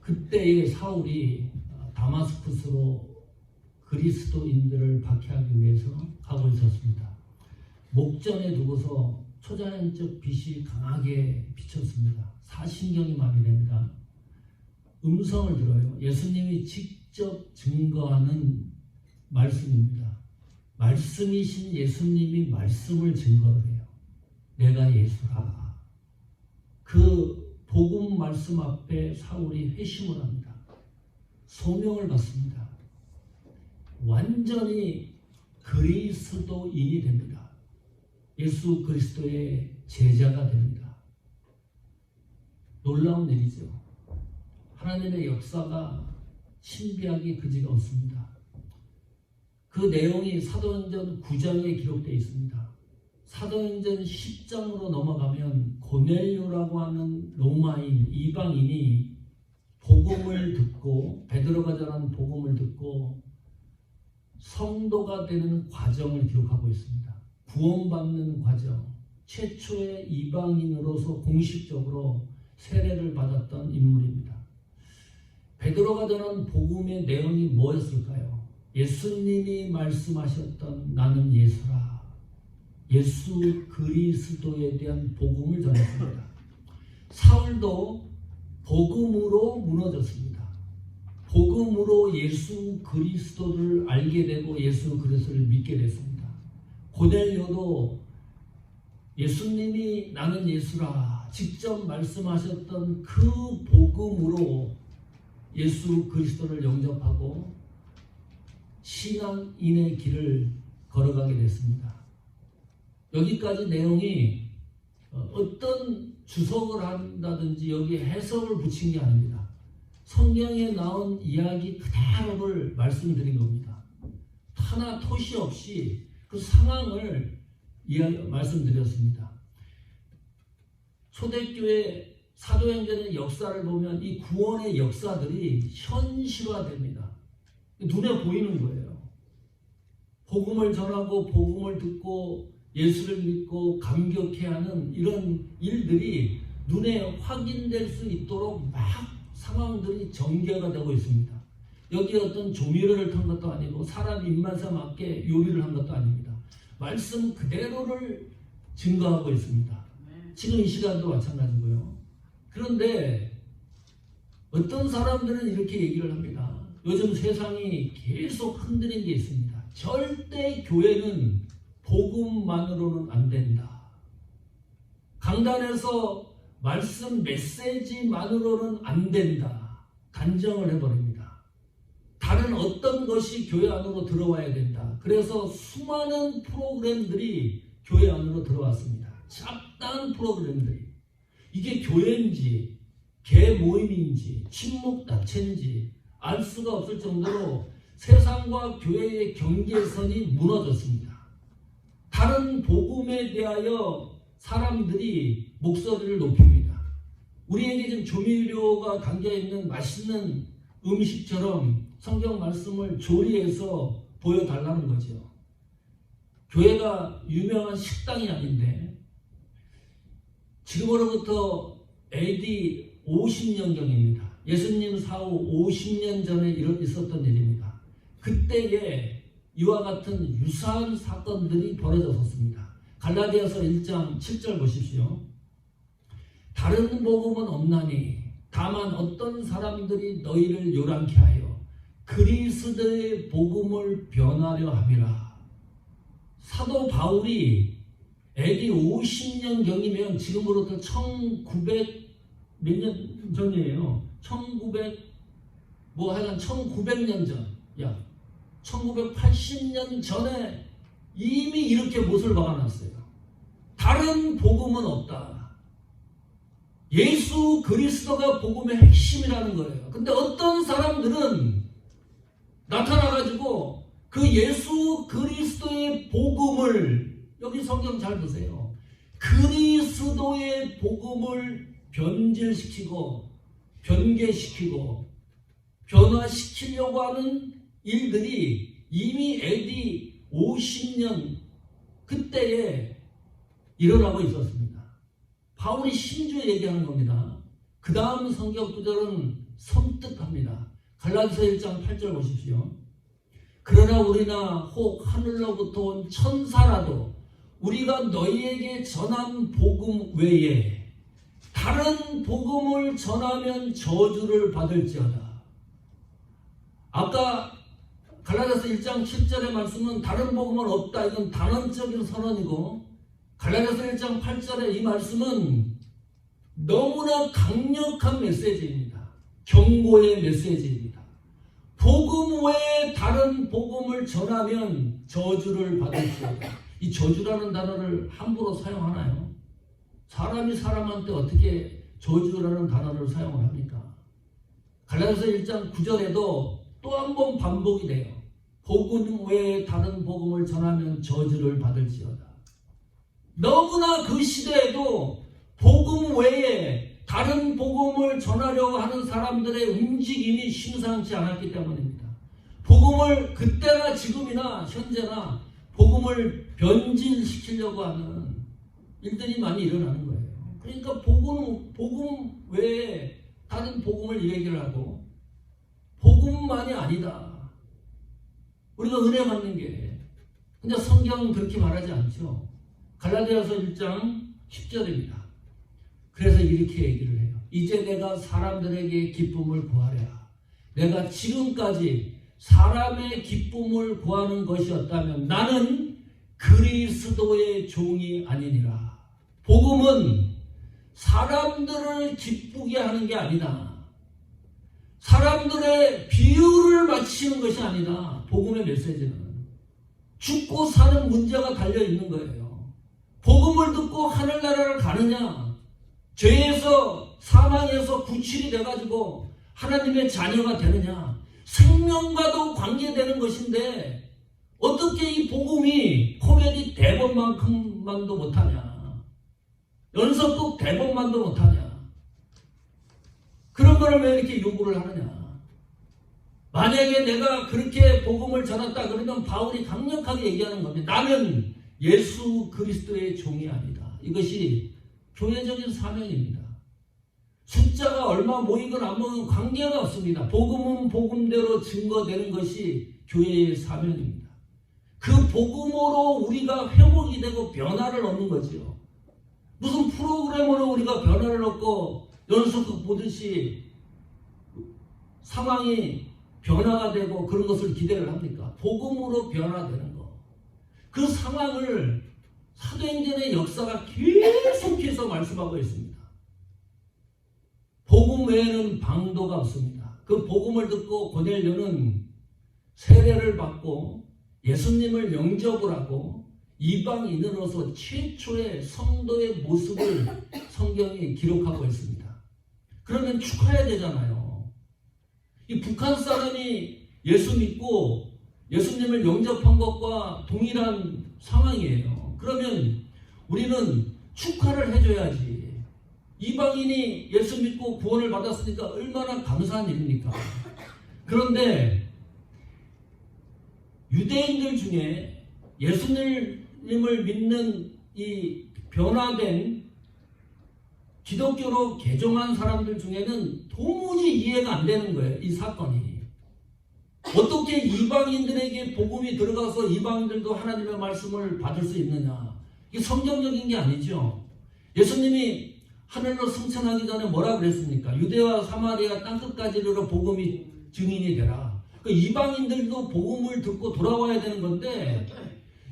그때의 사울이 다마스쿠스로 그리스도인들을 박해하기 위해서 가고 있었습니다. 목전에 두고서 초자연적 빛이 강하게 비쳤습니다. 사신경이 마비됩니다. 음성을 들어요. 예수님이 직접 증거하는 말씀입니다. 말씀이신 예수님이 말씀을 증거를 해요. 내가 예수라. 그 복음 말씀 앞에 사울이 회심을 합니다. 소명을 받습니다. 완전히 그리스도인이 됩니다. 예수 그리스도의 제자가 됩니다. 놀라운 일이죠. 하나님의 역사가 신비하기 그지가 없습니다. 그 내용이 사도행전 9장에 기록되어 있습니다. 사도행전 10장으로 넘어가면 고넬료라고 하는 로마인, 이방인이 복음을 듣고 베드로가 전한 복음을 듣고 성도가 되는 과정을 기록하고 있습니다. 구원받는 과정, 최초의 이방인으로서 공식적으로 세례를 받았던 인물입니다. 베드로가 전한 복음의 내용이 뭐였을까요? 예수님이 말씀하셨던 나는 예수라. 예수 그리스도에 대한 복음을 전했습니다. 사울도 복음으로 무너졌습니다. 복음으로 예수 그리스도를 알게 되고 예수 그리스도를 믿게 됐습니다. 고넬료도 예수님이 나는 예수라 직접 말씀하셨던 그 복음으로 예수 그리스도를 영접하고 신앙인의 길을 걸어가게 됐습니다. 여기까지 내용이 어떤 주석을 한다든지 여기에 해석을 붙인 게 아닙니다. 성경에 나온 이야기 그대로를 말씀드린 겁니다. 하나 토시 없이 그 상황을 말씀드렸습니다. 초대교회 사도행전의 역사를 보면 이 구원의 역사들이 현실화됩니다. 눈에 보이는 거예요. 복음을 전하고 복음을 듣고 예수를 믿고 감격해하는 이런 일들이 눈에 확인될 수 있도록 막 상황들이 전개가 되고 있습니다. 여기에 어떤 조미료를 탄 것도 아니고 사람 입맛에 맞게 요리를 한 것도 아닙니다. 말씀 그대로를 증거하고 있습니다. 지금 이 시간도 마찬가지고요. 그런데 어떤 사람들은 이렇게 얘기를 합니다. 요즘 세상이 계속 흔들린 게 있습니다. 절대 교회는 복음만으로는 안 된다. 강단에서 말씀 메시지만으로는 안 된다. 단정을 해버립니다. 다른 어떤 것이 교회 안으로 들어와야 된다. 그래서 수많은 프로그램들이 교회 안으로 들어왔습니다. 잡다한 프로그램들이. 이게 교회인지 개모임인지 친목다체인지 알 수가 없을 정도로 세상과 교회의 경계선이 무너졌습니다. 다른 복음에 대하여 사람들이 목소리를 높입니다. 우리에게 지금 조미료가 담겨있는 맛있는 음식처럼 성경 말씀을 조리해서 보여달라는 거죠. 교회가 유명한 식당이 아닌데 지금으로부터 AD 50년경입니다. 예수님 사후 50년 전에 있었던 일입니다. 그때에 이와 같은 유사한 사건들이 벌어졌었습니다. 갈라디아서 1장 7절 보십시오. 다른 복음은 없나니 다만 어떤 사람들이 너희를 요란케 하여 그리스도의 복음을 변하려 함이라. 사도 바울이 AD 50년경이면 지금으로부터 1900 몇 년 전이에요. 1900년 전, 1980년 전에 이미 이렇게 못을 박아놨어요. 다른 복음은 없다. 예수 그리스도가 복음의 핵심이라는 거예요. 근데 어떤 사람들은 나타나가지고 그 예수 그리스도의 복음을, 여기 성경 잘 보세요. 그리스도의 복음을 변질시키고 변개시키고 변화시키려고 하는 일들이 이미 AD 50년 그때에 일어나고 있었습니다. 바울이 심지어 얘기하는 겁니다. 그 다음 성경 구절은 섬뜩합니다. 갈라디아서 1장 8절 보십시오. 그러나 우리나 혹 하늘로부터 온 천사라도 우리가 너희에게 전한 복음 외에 다른 복음을 전하면 저주를 받을지어다. 아까 갈라디아서 1장 7절의 말씀은 다른 복음은 없다. 이건 단언적인 선언이고, 갈라디아서 1장 8절의 이 말씀은 너무나 강력한 메시지입니다. 경고의 메시지입니다. 복음 외에 다른 복음을 전하면 저주를 받을지어다. 이 저주라는 단어를 함부로 사용하나요? 사람이 사람한테 어떻게 저주라는 단어를 사용을 합니까? 갈라디아서 1장 9절에도 또 한 번 반복이 돼요. 복음 외에 다른 복음을 전하면 저주를 받을지어다. 너무나 그 시대에도 복음 외에 다른 복음을 전하려고 하는 사람들의 움직임이 심상치 않았기 때문입니다. 복음을 그때나 지금이나 현재나 복음을 변질시키려고 하는 일들이 많이 일어나는 거예요. 그러니까 복음 외에 다른 복음을 얘기를 하고, 복음만이 아니다. 우리가 은혜 받는 게, 근데 성경은 그렇게 말하지 않죠. 갈라디아서 1장 10절입니다. 그래서 이렇게 얘기를 해요. 이제 내가 사람들에게 기쁨을 구하랴. 내가 지금까지 사람의 기쁨을 구하는 것이었다면 나는 그리스도의 종이 아니니라. 복음은 사람들을 기쁘게 하는 게 아니다. 사람들의 비유를 맞추는 것이 아니다. 복음의 메시지는 죽고 사는 문제가 달려있는 거예요. 복음을 듣고 하늘나라를 가느냐, 죄에서 사망에서 구출이 돼가지고 하나님의 자녀가 되느냐, 생명과도 관계되는 것인데 어떻게 이 복음이 코미디 대본만큼만도 못하냐, 연속극 대본만도 못하냐, 그런 거를 왜 이렇게 요구를 하느냐. 만약에 내가 그렇게 복음을 전했다 그러면 바울이 강력하게 얘기하는 겁니다. 나는 예수 그리스도의 종이 아니다. 이것이 교회적인 사명입니다. 숫자가 얼마 모이건 안 모이건 관계가 없습니다. 복음은 복음대로 증거되는 것이 교회의 사명입니다. 그 복음으로 우리가 회복이 되고 변화를 얻는 거지요. 무슨 프로그램으로 우리가 변화를 얻고 연속극 보듯이 상황이 변화가 되고 그런 것을 기대를 합니까? 복음으로 변화되는 거. 그 상황을 사도행전의 역사가 계속해서 말씀하고 있습니다. 복음 외에는 방도가 없습니다. 그 복음을 듣고 고넬료는 세례를 받고 예수님을 영접을 하고 이방인으로서 최초의 성도의 모습을 성경이 기록하고 있습니다. 그러면 축하해야 되잖아요. 이 북한 사람이 예수 믿고 예수님을 영접한 것과 동일한 상황이에요. 그러면 우리는 축하를 해줘야지. 이방인이 예수 믿고 구원을 받았으니까 얼마나 감사한 일입니까? 그런데 유대인들 중에 예수님을 믿는 이 변화된 기독교로 개종한 사람들 중에는 도무지 이해가 안 되는 거예요. 이 사건이. 어떻게 이방인들에게 복음이 들어가서 이방인들도 하나님의 말씀을 받을 수 있느냐. 이게 성경적인 게 아니죠. 예수님이 하늘로 승천하기 전에 뭐라 그랬습니까? 유대와 사마리아 땅끝까지 이르러 복음이 증인이 되라. 그 이방인들도 복음을 듣고 돌아와야 되는 건데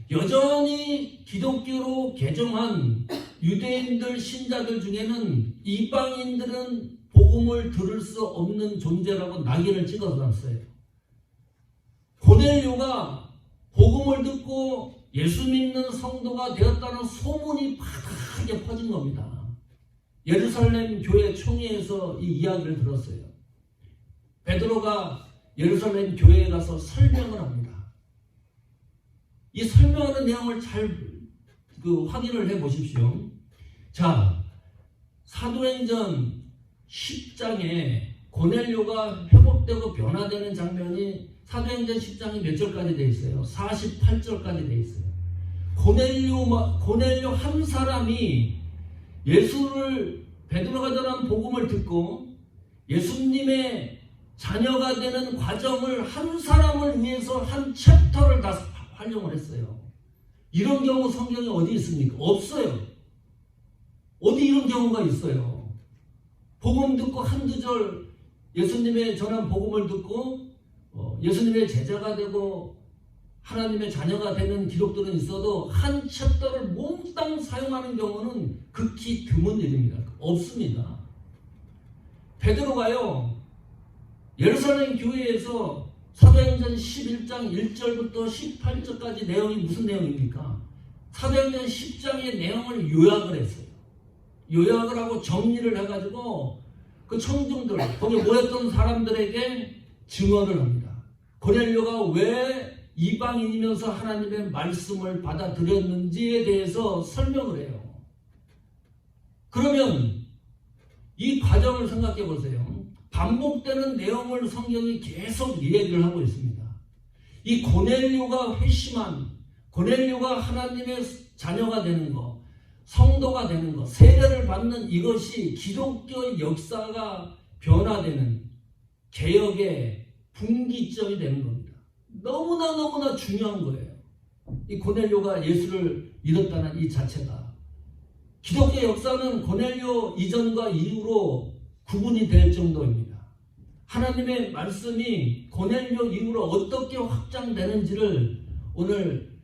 여전히 기독교로 개종한 유대인들 신자들 중에는 이방인들은 복음을 들을 수 없는 존재라고 낙인을 찍어놨어요. 고넬료가 복음을 듣고 예수 믿는 성도가 되었다는 소문이 파다하게 퍼진 겁니다. 예루살렘 교회 총회에서 이 이야기를 들었어요. 베드로가 예루살렘 교회에 가서 설명을 합니다. 이 설명하는 내용을 잘 확인을 해 보십시오. 자, 사도행전 10장에 고넬료가 회복되고 변화되는 장면이 사도행전 10장이 몇 절까지 되어 있어요? 48절까지 되어 있어요. 고넬료 한 사람이 예수를 베드로가 전한 복음을 듣고 예수님의 자녀가 되는 과정을 한 사람을 위해서 한 챕터를 다 활용을 했어요. 이런 경우 성경에 어디 있습니까? 없어요. 어디 이런 경우가 있어요? 복음 듣고 한두 절 예수님의 전한 복음을 듣고 예수님의 제자가 되고 하나님의 자녀가 되는 기록들은 있어도 한 챕터를 몽땅 사용하는 경우는 극히 드문 일입니다. 없습니다. 베드로가요, 예루살렘 교회에서 사도행전 11장 1절부터 18절까지 내용이 무슨 내용입니까? 사도행전 10장의 내용을 요약을 했어요. 요약을 하고 정리를 해가지고 그 청중들, 거기 모였던 사람들에게 증언을 합니다. 고넬료가 왜 이방인이면서 하나님의 말씀을 받아들였는지에 대해서 설명을 해요. 그러면 이 과정을 생각해 보세요. 반복되는 내용을 성경이 계속 이야기를 하고 있습니다. 이 고넬료가 회심한, 고넬료가 하나님의 자녀가 되는 것, 성도가 되는 것, 세례를 받는 이것이 기독교의 역사가 변화되는 개혁의 분기점이 되는 겁니다. 너무나 중요한 거예요. 이 고넬료가 예수를 믿었다는 이 자체가. 기독교 역사는 고넬료 이전과 이후로 구분이 될 정도입니다. 하나님의 말씀이 고넬료 이후로 어떻게 확장되는지를 오늘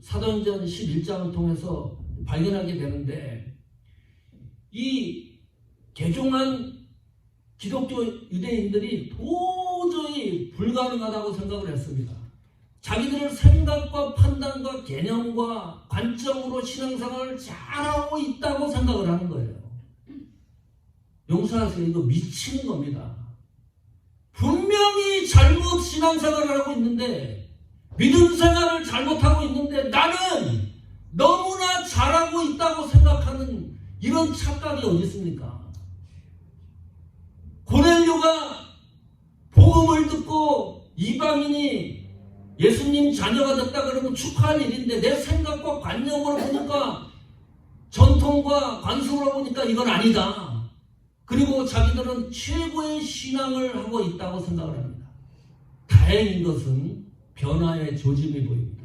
사도행전 11장을 통해서 발견하게 되는데, 이 개종한 기독교 유대인들이 도저히 불가능하다고 생각을 했습니다. 자기들의 생각과 판단과 개념과 관점으로 신앙생활을 잘하고 있다고 생각을 하는 거예요. 용서하세요. 이거 미치는 겁니다. 분명히 잘못 신앙생활을 하고 있는데, 믿음 생활을 잘못하고 있는데 나는 너무나 잘하고 있다고 생각하는 이런 착각이 어디 있습니까? 고넬료가 복음을 듣고 이방인이 예수님 자녀가 됐다 그러면 축하할 일인데, 내 생각과 관념으로 보니까, 전통과 관습으로 보니까 이건 아니다. 그리고 자기들은 최고의 신앙을 하고 있다고 생각을 합니다. 다행인 것은 변화의 조짐이 보입니다.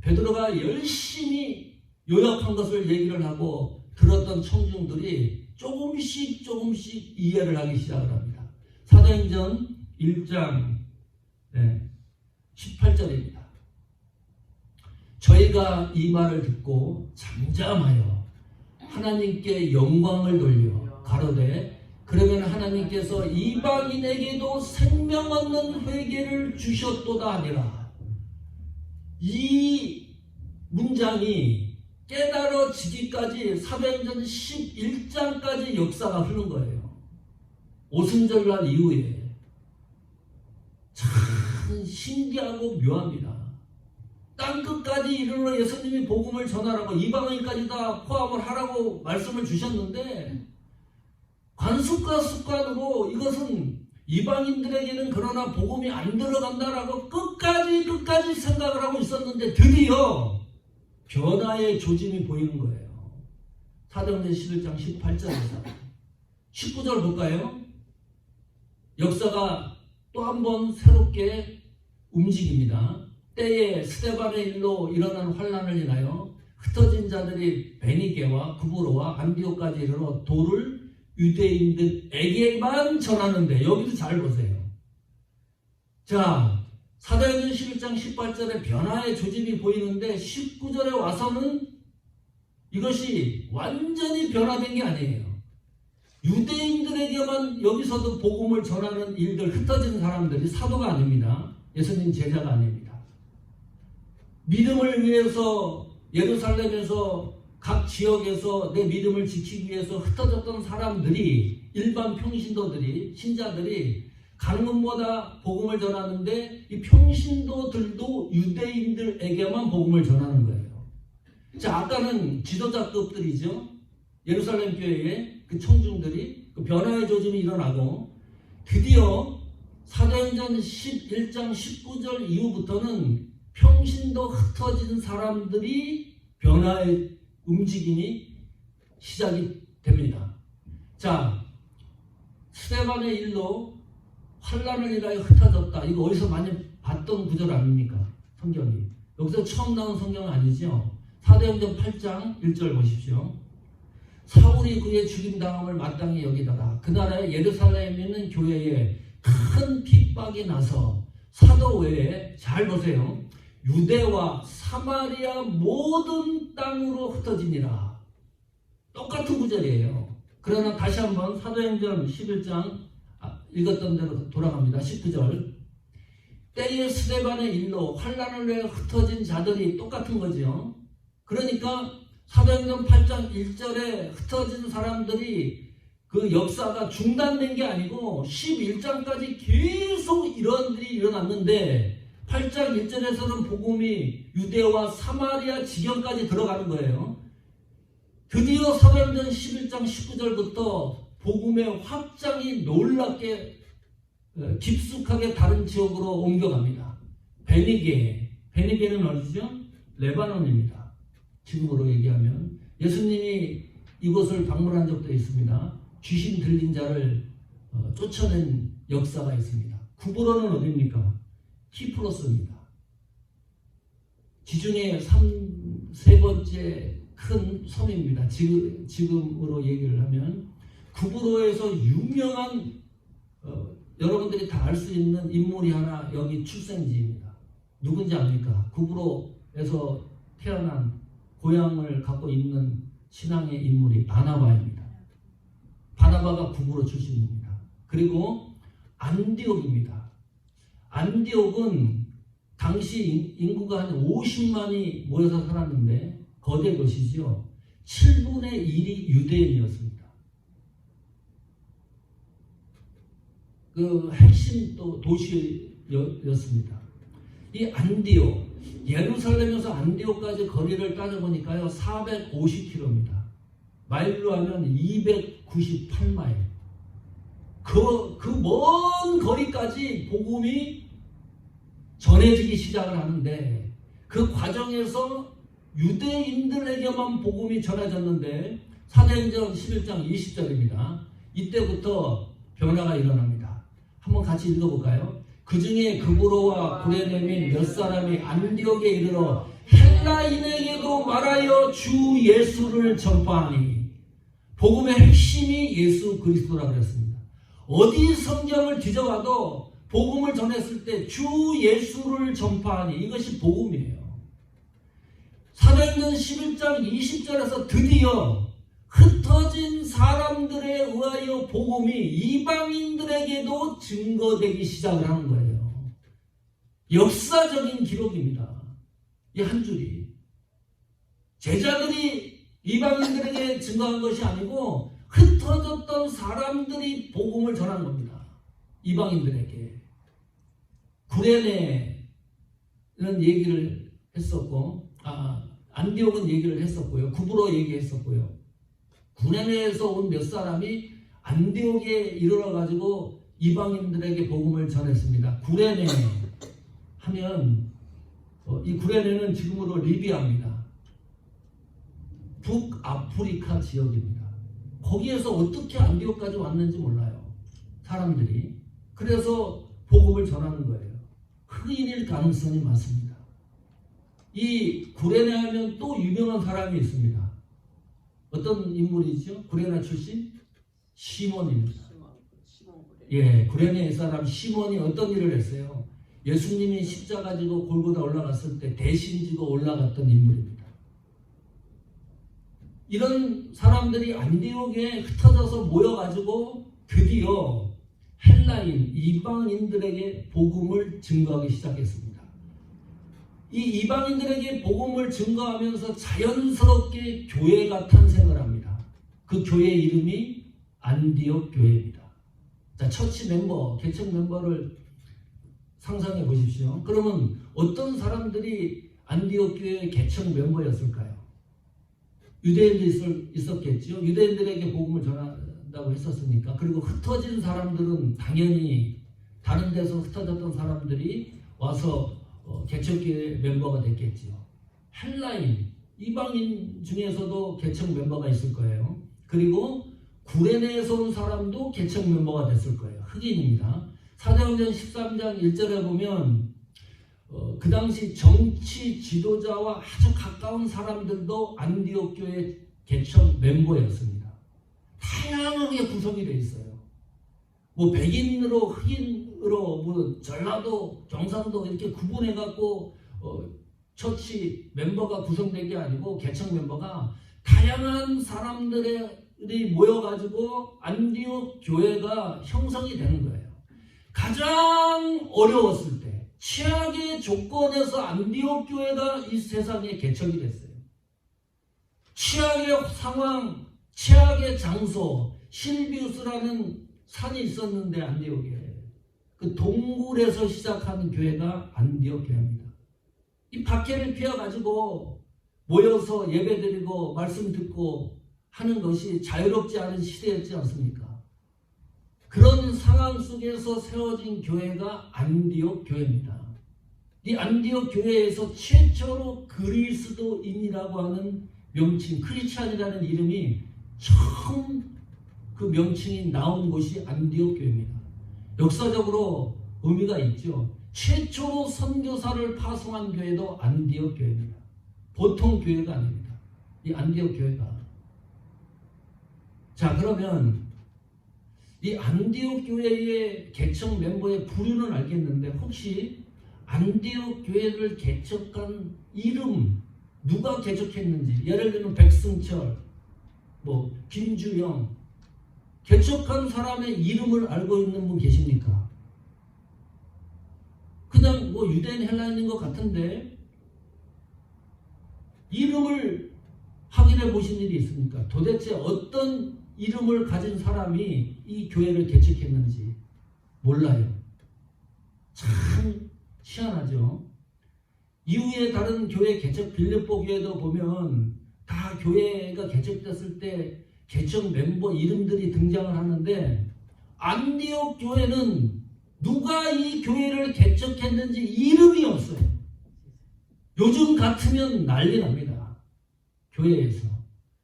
베드로가 열심히 요약한 것을 얘기를 하고 들었던 청중들이 조금씩 이해를 하기 시작을 합니다. 사도행전 1장 18절입니다. 저희가 이 말을 듣고 잠잠하여 하나님께 영광을 돌려 가로되, 그러면 하나님께서 이방인에게도 생명 얻는 회개를 주셨도다 하니라. 이 문장이 깨달아지기까지 사도행전 11장까지 역사가 흐른 거예요. 오순절날 이후에. 참 신기하고 묘합니다. 땅끝까지 이르러 예수님이 복음을 전하라고, 이방인까지 다 포함을 하라고 말씀을 주셨는데, 관습과 습관으로 이것은 이방인들에게는 그러나 복음이 안 들어간다라고 끝까지 생각을 하고 있었는데, 드디어 변화의 조짐이 보이는 거예요. 사도행전 11장 18절에서 19절 볼까요? 역사가 또 한 번 새롭게 움직입니다. 때에 스데반의 일로 일어난 환란을 인하여 흩어진 자들이 베니게와 구브로와 안디옥까지 이르러 도를 유대인들에게만 전하는데, 여기도 잘 보세요. 자, 사도행전 11장 18절에 변화의 조짐이 보이는데 19절에 와서는 이것이 완전히 변화된 게 아니에요. 유대인들에게만 여기서도 복음을 전하는 일들, 흩어진 사람들이 사도가 아닙니다. 예수님 제자가 아닙니다. 믿음을 위해서 예루살렘에서 각 지역에서 내 믿음을 지키기 위해서 흩어졌던 사람들이, 일반 평신도들이, 신자들이 가는 것보다 복음을 전하는데, 이 평신도들도 유대인들에게만 복음을 전하는 거예요. 자, 아까는 지도자급들이죠. 예루살렘 교회의 그 청중들이 그 변화의 조짐이 일어나고, 드디어 사도행전 11장 19절 이후부터는 평신도 흩어진 사람들이 변화의 움직임이 시작이 됩니다. 자, 스데반의 일로 환란을 인하여 흩어졌다. 이거 어디서 많이 봤던 구절 아닙니까? 성경이. 여기서 처음 나온 성경은 아니죠. 사도행전 8장 1절 보십시오. 사울이 그의 죽임당함을 마땅히 여기다가 그 나라의 예루살렘에 있는 교회에 큰 핍박이 나서 사도 외에, 잘 보세요, 유대와 사마리아 모든 땅으로 흩어지니라. 똑같은 구절이에요. 그러나 다시 한번 사도행전 11장 읽었던 대로 돌아갑니다. 19절. 때에 스데반의 일로 환란을 위해 흩어진 자들이 똑같은 거죠. 그러니까 사도행전 8장 1절에 흩어진 사람들이 그 역사가 중단된 게 아니고 11장까지 계속 이런 일이 일어났는데 8장 1절에서는 복음이 유대와 사마리아 지경까지 들어가는 거예요. 드디어 사도행전 11장 19절부터 복음의 확장이 놀랍게 깊숙하게 다른 지역으로 옮겨갑니다. 베니게는 어디죠? 레바논입니다. 지금으로 얘기하면 예수님이 이곳을 방문한 적도 있습니다. 귀신 들린 자를 쫓아낸 역사가 있습니다. 구브로는 어디입니까? 키프로스입니다. 지중해 세 번째 큰 섬입니다. 지금으로 얘기를 하면 구브로에서 유명한 여러분들이 다 알 수 있는 인물이 하나 여기 출생지입니다. 누군지 압니까? 구브로에서 태어난 고향을 갖고 있는 신앙의 인물이 바나바입니다. 바나바가 구브로 출신입니다. 그리고 안디옥입니다. 안디옥은 당시 인구가 한 50만이 모여서 살았는데 거대 도시죠. 7분의 1이 유대인이었습니다. 그 핵심 또 도시였습니다. 이 안디옥, 예루살렘에서 안디옥까지 거리를 따져보니까요 450km입니다. 마일로 하면 298마일. 그 먼 거리까지 복음이 전해지기 시작을 하는데 그 과정에서 유대인들에게만 복음이 전해졌는데 사도행전 11장 20절입니다. 이때부터 변화가 일어납니다. 한번 같이 읽어볼까요? 그 중에 구브로와 구레네 및 몇 사람이 안디옥에 이르러 헬라인에게도 말하여 주 예수를 전파하니. 복음의 핵심이 예수 그리스도라고 그랬습니다. 어디 성경을 뒤져봐도 복음을 전했을 때 주 예수를 전파하니, 이것이 복음이에요. 사도행전 11장 20절에서 드디어 흩어진 사람들에 의하여 복음이 이방인들에게도 증거되기 시작을 하는 거예요. 역사적인 기록입니다. 이 한 줄이. 제자들이 이방인들에게 증거한 것이 아니고 흩어졌던 사람들이 복음을 전한 겁니다. 이방인들에게. 구레네는 얘기를 했었고, 안디옥은 얘기를 했었고요. 구브로 얘기했었고요. 구레네에서 온 몇 사람이 안디옥에 이르러가지고 이방인들에게 복음을 전했습니다. 구레네 하면 이 구레네는 지금으로 리비아입니다. 북아프리카 지역입니다. 거기에서 어떻게 안디옥까지 왔는지 몰라요. 사람들이. 그래서 복음을 전하는 거예요. 흑인일 가능성이 많습니다. 이 구레네 하면 또 유명한 사람이 있습니다. 어떤 인물이죠? 구레네 출신? 시몬입니다. 예, 구레네 사람 시몬이 어떤 일을 했어요? 예수님이 십자가 지고 골고다 올라갔을 때 대신 지고 올라갔던 인물입니다. 이런 사람들이 안디옥에 흩어져서 모여가지고 드디어 헬라인, 이방인들에게 복음을 증거하기 시작했습니다. 이 이방인들에게 복음을 증거하면서 자연스럽게 교회가 탄생을 합니다. 그 교회 이름이 안디옥 교회입니다. 자, 처치 멤버, 개척 멤버를 상상해 보십시오. 그러면 어떤 사람들이 안디옥 교회의 개척 멤버였을까요? 유대인들이 있었겠죠. 유대인들에게 복음을 전한다고 했었으니까. 그리고 흩어진 사람들은 당연히 다른 데서 흩어졌던 사람들이 와서 개척교회 멤버가 됐겠죠. 헬라인, 이방인 중에서도 개척 멤버가 있을 거예요. 그리고 구레네에서 온 사람도 개척 멤버가 됐을 거예요. 흑인입니다. 사도행전 13장 1절에 보면 그 당시 정치 지도자와 아주 가까운 사람들도 안디옥 교회 개척 멤버였습니다. 다양하게 구성이 되어 있어요. 뭐 백인으로 흑인으로 뭐 전라도 경상도 이렇게 구분해 갖고 처치 멤버가 구성된 게 아니고 개척 멤버가 다양한 사람들이 모여가지고 안디옥 교회가 형성이 되는 거예요. 가장 어려웠을 때 최악의 조건에서 안디옥 교회가 이 세상에 개척이 됐어요. 최악의 상황, 최악의 장소, 실비우스라는 산이 있었는데 안디옥에 그 동굴에서 시작하는 교회가 안디옥 교회입니다. 이 박해를 피해가지고 모여서 예배드리고 말씀 듣고 하는 것이 자유롭지 않은 시대였지 않습니까? 그런 상황 속에서 세워진 교회가 안디옥 교회입니다. 이 안디옥 교회에서 최초로 그리스도인이라고 하는 명칭, 크리스찬이라는 이름이 처음 그 명칭이 나온 곳이 안디옥 교회입니다. 역사적으로 의미가 있죠. 최초로 선교사를 파송한 교회도 안디옥 교회입니다. 보통 교회가 아닙니다. 이 안디옥 교회가. 자, 그러면 이 안디옥 교회의 개척 멤버의 부류는 알겠는데 혹시 안디옥 교회를 개척한 이름 누가 개척했는지, 예를 들면 백승철, 뭐 김주영, 개척한 사람의 이름을 알고 있는 분 계십니까? 그냥 뭐 유대인 헬라인인 것 같은데 이름을 확인해 보신 일이 있습니까? 도대체 어떤 이름을 가진 사람이 이 교회를 개척했는지 몰라요. 참 희한하죠. 이후에 다른 교회 개척, 빌립보 교회도 보면 다 교회가 개척됐을 때 개척 멤버 이름들이 등장을 하는데 안디옥 교회는 누가 이 교회를 개척했는지 이름이 없어요. 요즘 같으면 난리 납니다. 교회에서.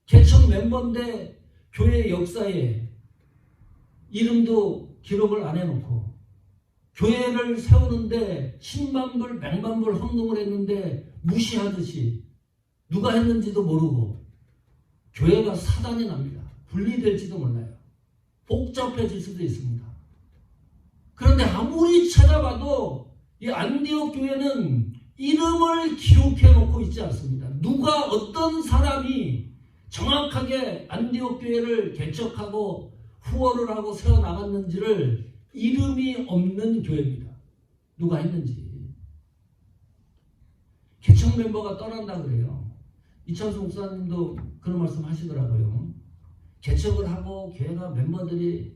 개척 멤버인데 교회 역사에 이름도 기록을 안 해놓고 교회를 세우는데 10만 불, 100만 불 헌금을 했는데 무시하듯이 누가 했는지도 모르고 교회가 사단이 납니다. 분리될지도 몰라요. 복잡해질 수도 있습니다. 그런데 아무리 찾아봐도 이 안디옥 교회는 이름을 기록해 놓고 있지 않습니다. 누가 어떤 사람이 정확하게 안디옥 교회를 개척하고 후원을 하고 세워나갔는지를 이름이 없는 교회입니다. 누가 했는지. 개척 멤버가 떠난다 그래요. 이찬수 목사님도 그런 말씀 하시더라고요. 개척을 하고 교회가 멤버들이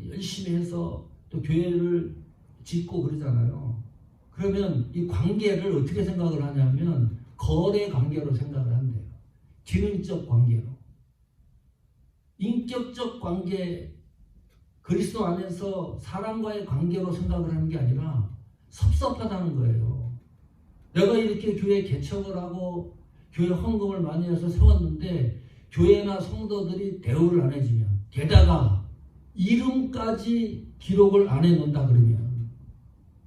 열심히 해서 또 교회를 짓고 그러잖아요. 그러면 이 관계를 어떻게 생각을 하냐면 거래 관계로 생각을 한대요. 기능적 관계로. 인격적 관계, 그리스도 안에서 사람과의 관계로 생각을 하는 게 아니라 섭섭하다는 거예요. 내가 이렇게 교회 개척을 하고 교회 헌금을 많이 해서 세웠는데 교회나 성도들이 대우를 안 해주면, 게다가 이름까지 기록을 안 해놓는다 그러면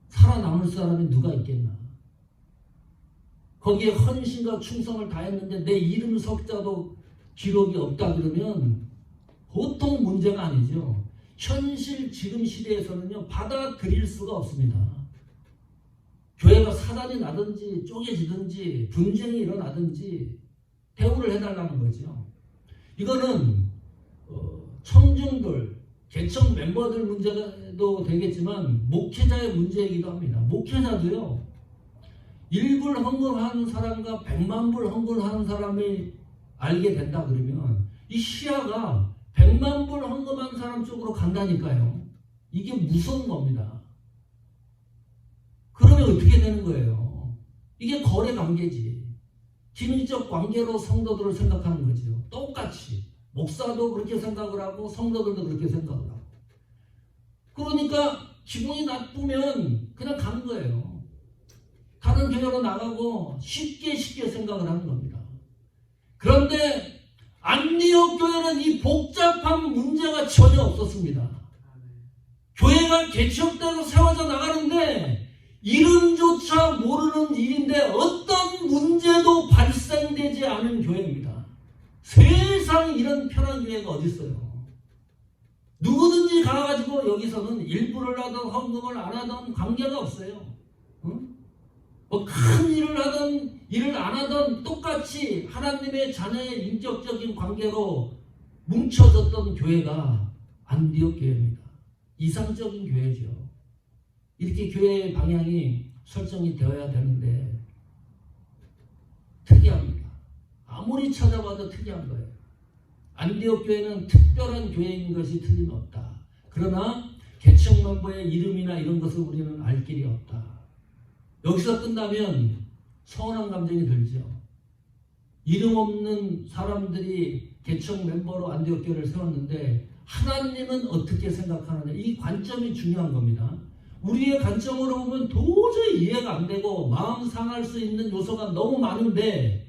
살아남을 사람이 누가 있겠나. 거기에 헌신과 충성을 다했는데 내 이름 석자도 기록이 없다 그러면 보통 문제가 아니죠. 현실 지금 시대에서는요, 받아들일 수가 없습니다. 교회가 사단이 나든지 쪼개지든지 분쟁이 일어나든지 대우를 해달라는 거죠. 이거는 청중들, 개척 멤버들 문제도 되겠지만 목회자의 문제이기도 합니다. 목회자도요, 1불 헌금하는 사람과 100만 불 헌금하는 사람이 알게 된다 그러면 이 시야가 100만 불 헌금한 사람 쪽으로 간다니까요. 이게 무서운 겁니다. 그러면 어떻게 되는 거예요? 이게 거래 관계지. 기능적 관계로 성도들을 생각하는 거죠. 똑같이. 목사도 그렇게 생각을 하고 성도들도 그렇게 생각을 하고. 그러니까 기분이 나쁘면 그냥 가는 거예요. 다른 교회로 나가고 쉽게 생각을 하는 겁니다. 그런데 안디옥 교회는 이 복잡한 문제가 전혀 없었습니다. 교회가 개척되고 세워져 나가는데 이름조차 모르는 일인데 어떤 문제도 발생되지 않은 교회입니다. 세상에 이런 편한 교회가 어디 있어요? 누구든지 가가지고 여기서는 일부를 하든 헌금을 안 하든 관계가 없어요. 응? 뭐 큰 일을 하든 일을 안 하든 똑같이 하나님의 자녀의 인격적인 관계로 뭉쳐졌던 교회가 안디옥 교회입니다. 이상적인 교회죠. 이렇게 교회의 방향이 설정이 되어야 되는데 특이합니다. 아무리 찾아봐도 특이한 거예요. 안디옥 교회는 특별한 교회인 것이 틀림없다. 그러나 개척 멤버의 이름이나 이런 것을 우리는 알 길이 없다. 여기서 끝나면 서운한 감정이 들죠. 이름 없는 사람들이 개척 멤버로 안디옥 교회를 세웠는데 하나님은 어떻게 생각하느냐, 이 관점이 중요한 겁니다. 우리의 관점으로 보면 도저히 이해가 안 되고 마음 상할 수 있는 요소가 너무 많은데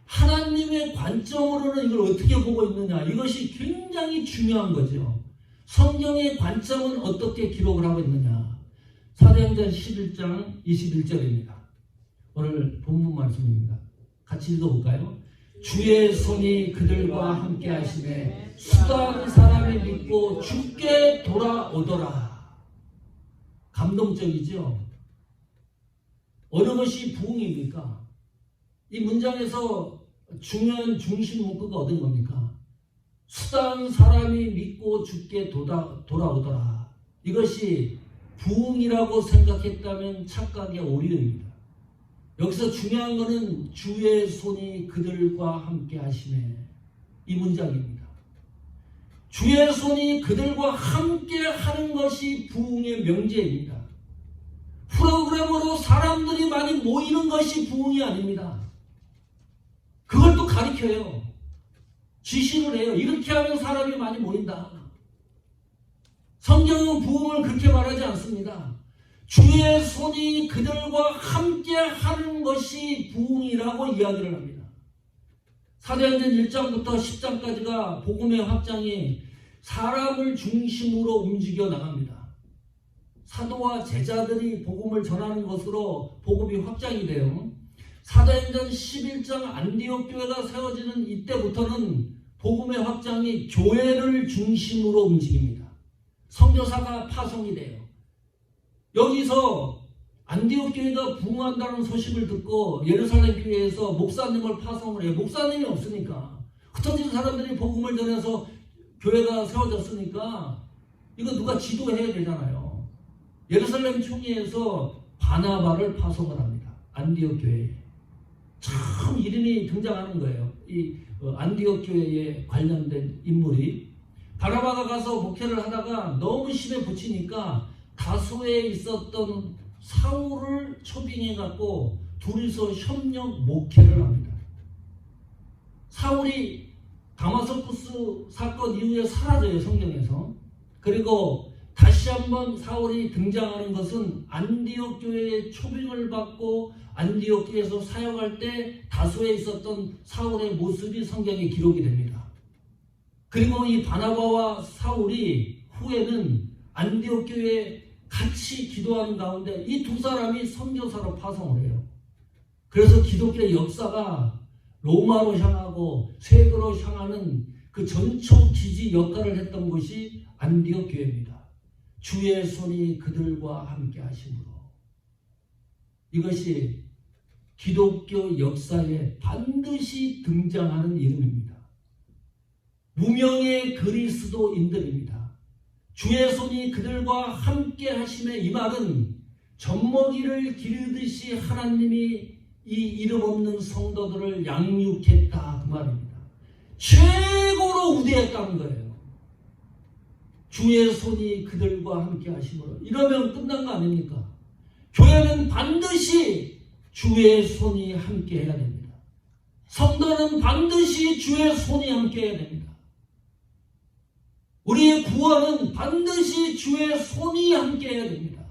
하나님의 관점으로는 이걸 어떻게 보고 있느냐, 이것이 굉장히 중요한 거죠. 성경의 관점은 어떻게 기록을 하고 있느냐. 사도행전 11장 21절입니다. 오늘 본문 말씀입니다. 같이 읽어볼까요? 주의 손이 그들과 함께 하시매 수많은 사람이 믿고 주께 돌아오더라. 감동적이죠? 어느 것이 부흥입니까? 이 문장에서 중요한 중심 문구가 어떤 겁니까? 수많은 사람이 믿고 주께 돌아오더라. 이것이 부흥이라고 생각했다면 착각의 오류입니다. 여기서 중요한 것은 주의 손이 그들과 함께 하시네, 이 문장입니다. 주의 손이 그들과 함께 하는 것이 부흥의 명제입니다. 프로그램으로 사람들이 많이 모이는 것이 부흥이 아닙니다. 그걸 또 가르쳐요. 지시를 해요. 이렇게 하면 사람이 많이 모인다. 성경은 부흥을 그렇게 말하지 않습니다. 주의 손이 그들과 함께 하는 것이 부흥이라고 이야기를 합니다. 사도행전 1장부터 10장까지가 복음의 확장이 사람을 중심으로 움직여 나갑니다. 사도와 제자들이 복음을 전하는 것으로 복음이 확장이 돼요. 사도행전 11장 안디옥 교회가 세워지는 이때부터는 복음의 확장이 교회를 중심으로 움직입니다. 선교사가 파송이 돼요. 여기서 안디옥 교회가 부흥한다는 소식을 듣고 예루살렘 교회에서 목사님을 파송을 해요. 목사님이 없으니까 흩어진 사람들이 복음을 전해서 교회가 세워졌으니까 이거 누가 지도해야 되잖아요. 예루살렘 총회에서 바나바를 파송을 합니다. 안디옥 교회에. 참 이름이 등장하는 거예요. 이 안디옥 교회에 관련된 인물이. 바나바가 가서 목회를 하다가 너무 심에 붙이니까 다소에 있었던 사울을 초빙해갖고 둘이서 협력 목회를 합니다. 사울이 다마스쿠스 사건 이후에 사라져요, 성경에서. 그리고 다시 한번 사울이 등장하는 것은 안디옥 교회의 초빙을 받고 안디옥 교회에서 사역할 때 다소에 있었던 사울의 모습이 성경에 기록이 됩니다. 그리고 이 바나바와 사울이 후에는 안디옥 교회에 같이 기도하는 가운데 이 두 사람이 선교사로 파송을 해요. 그래서 기독교의 역사가 로마로 향하고 세계로 향하는 그 전초 기지 역할을 했던 것이 안디옥 교회입니다. 주의 손이 그들과 함께 하심으로. 이것이 기독교 역사에 반드시 등장하는 이름입니다. 무명의 그리스도인들입니다. 주의 손이 그들과 함께 하심에, 이 말은 젖먹이를 기르듯이 하나님이 이 이름 없는 성도들을 양육했다, 그 말입니다. 최고로 우대했다는 거예요. 주의 손이 그들과 함께 하심으로. 이러면 끝난 거 아닙니까? 교회는 반드시 주의 손이 함께 해야 됩니다. 성도는 반드시 주의 손이 함께 해야 됩니다. 우리의 구원은 반드시 주의 손이 함께 해야 됩니다.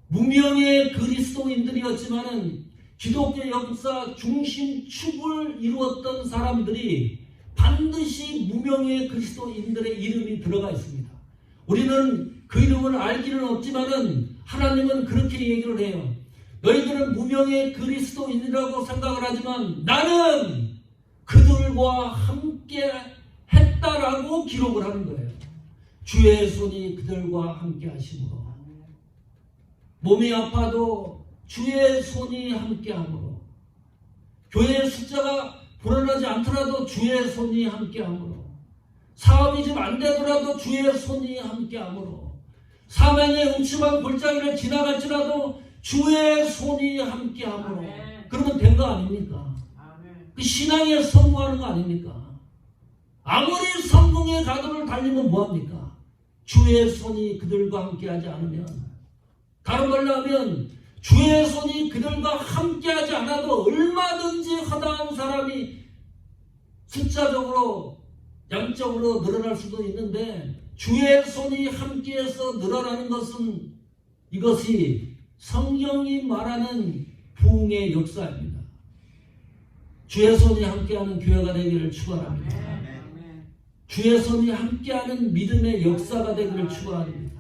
무명의 그리스도인들이었지만은 기독교 역사 중심축을 이루었던 사람들이 반드시 무명의 그리스도인들의 이름이 들어가 있습니다. 우리는 그 이름을 알기는 없지만은 하나님은 그렇게 얘기를 해요. 너희들은 무명의 그리스도인이라고 생각을 하지만 나는 그들과 함께 했다라고 기록을 하는 거예요. 주의 손이 그들과 함께 하심으로. 몸이 아파도 주의 손이 함께 함으로. 교회의 숫자가 불어나지 않더라도 주의 손이 함께 함으로. 사업이 좀 안 되더라도 주의 손이 함께 함으로. 사명의 음침한 골짜기를 지나갈지라도 주의 손이 함께 함으로. 그러면 된 거 아닙니까? 그 신앙에 성공하는 거 아닙니까? 아무리 성공의 가도를 달리면 뭐합니까? 주의 손이 그들과 함께하지 않으면, 다른 말로 하면 주의 손이 그들과 함께하지 않아도 얼마든지 허다한 사람이 숫자적으로 양적으로 늘어날 수도 있는데 주의 손이 함께해서 늘어나는 것은 이것이 성경이 말하는 부흥의 역사입니다. 주의 손이 함께하는 교회가 되기를 축원합니다. 주의 손이 함께하는 믿음의 역사가 되기를 축원합니다.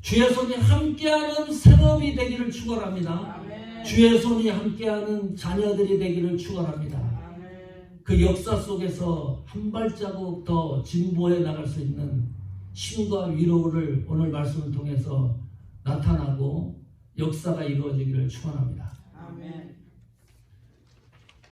주의 손이 함께하는 생업이 되기를 축원합니다. 주의 손이 함께하는 자녀들이 되기를 축원합니다. 그 역사 속에서 한 발자국 더 진보해 나갈 수 있는 힘과 위로를 오늘 말씀을 통해서 나타나고 역사가 이루어지기를 축원합니다. 아멘.